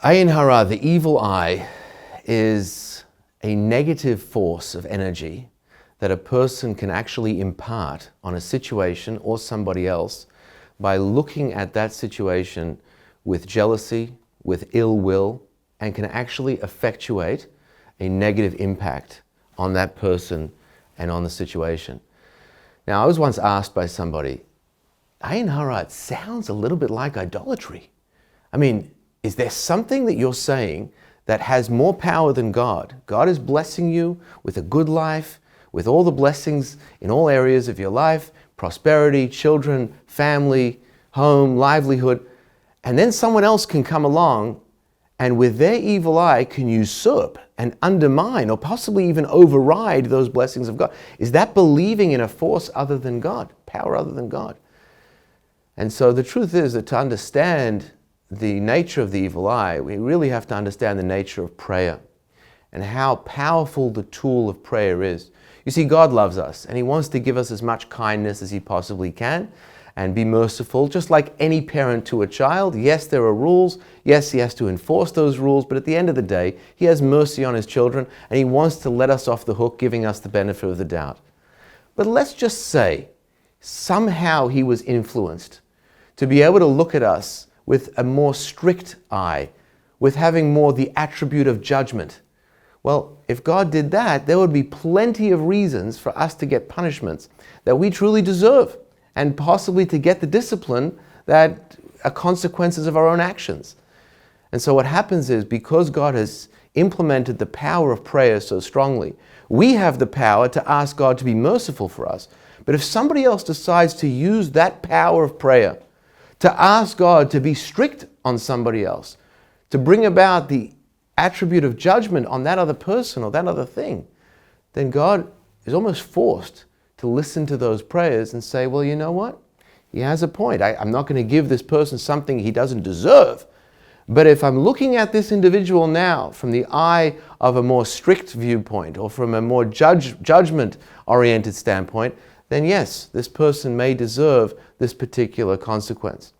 Ayin hara, the evil eye, is a negative force of energy that a person can actually impart on a situation or somebody else by looking at that situation with jealousy, with ill will, and can actually effectuate a negative impact on that person and on the situation. Now, I was once asked by somebody, Ayin hara, it sounds a little bit like idolatry. I mean, is there something that you're saying that has more power than God? God is blessing you with a good life, with all the blessings in all areas of your life, prosperity, children, family, home, livelihood, and then someone else can come along and with their evil eye can usurp and undermine or possibly even override those blessings of God. Is that believing in a force other than God, power other than God? And so the truth is that to understand the nature of the evil eye, we really have to understand the nature of prayer and how powerful the tool of prayer is. You see, God loves us and He wants to give us as much kindness as He possibly can and be merciful, just like any parent to a child. Yes, there are rules. Yes, He has to enforce those rules, but at the end of the day, He has mercy on His children and He wants to let us off the hook, giving us the benefit of the doubt. But let's just say somehow He was influenced to be able to look at us with a more strict eye, with having more the attribute of judgment. Well, if God did that, there would be plenty of reasons for us to get punishments that we truly deserve, and possibly to get the discipline that are consequences of our own actions. And so what happens is, because God has implemented the power of prayer so strongly, we have the power to ask God to be merciful for us. But if somebody else decides to use that power of prayer to ask God to be strict on somebody else, to bring about the attribute of judgment on that other person or that other thing, then God is almost forced to listen to those prayers and say, well, you know what? He has a point. I'm not going to give this person something he doesn't deserve. But if I'm looking at this individual now from the eye of a more strict viewpoint or from a more judgment-oriented standpoint, then yes, this person may deserve this particular consequence.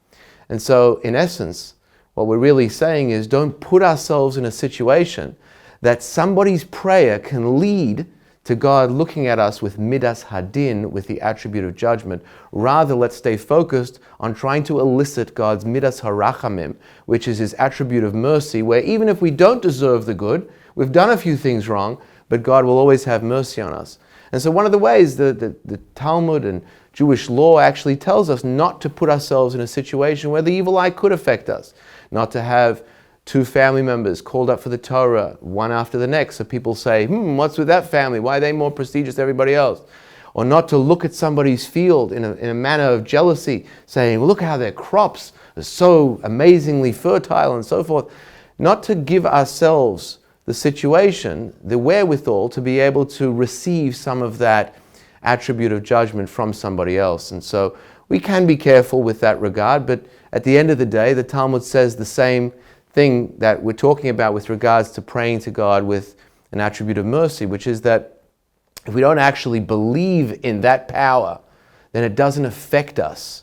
And so, in essence, what we're really saying is, don't put ourselves in a situation that somebody's prayer can lead to God looking at us with midas hadin, with the attribute of judgment. Rather, let's stay focused on trying to elicit God's midas harachamim, which is His attribute of mercy, where even if we don't deserve the good, we've done a few things wrong, but God will always have mercy on us. And so one of the ways the Talmud and Jewish law actually tells us not to put ourselves in a situation where the evil eye could affect us, not to have two family members called up for the Torah, one after the next, so people say, what's with that family? Why are they more prestigious than everybody else? Or not to look at somebody's field in a manner of jealousy, saying, look how their crops are so amazingly fertile and so forth. Not to give ourselves the situation, the wherewithal to be able to receive some of that attribute of judgment from somebody else. And so we can be careful with that regard, but at the end of the day, the Talmud says the same thing that we're talking about with regards to praying to God with an attribute of mercy, which is that if we don't actually believe in that power, then it doesn't affect us.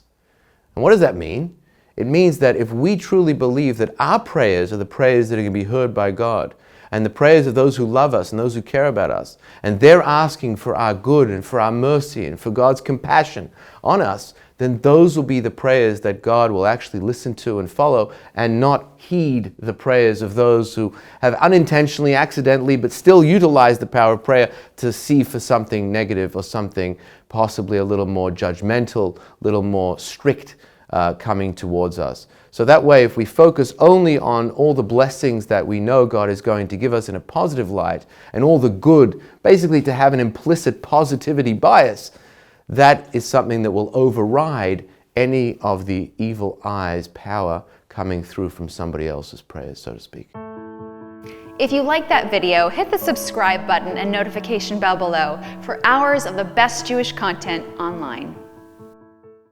And what does that mean? It means that if we truly believe that our prayers are the prayers that are going to be heard by God, and the prayers of those who love us and those who care about us, and they're asking for our good and for our mercy and for God's compassion on us, then those will be the prayers that God will actually listen to and follow, and not heed the prayers of those who have unintentionally, accidentally, but still utilize the power of prayer to see for something negative or something possibly a little more judgmental, a little more strict coming towards us. So that way, if we focus only on all the blessings that we know God is going to give us in a positive light, and all the good, basically to have an implicit positivity bias, that is something that will override any of the evil eye's power coming through from somebody else's prayers, so to speak. If you like that video, hit the subscribe button and notification bell below for hours of the best Jewish content online.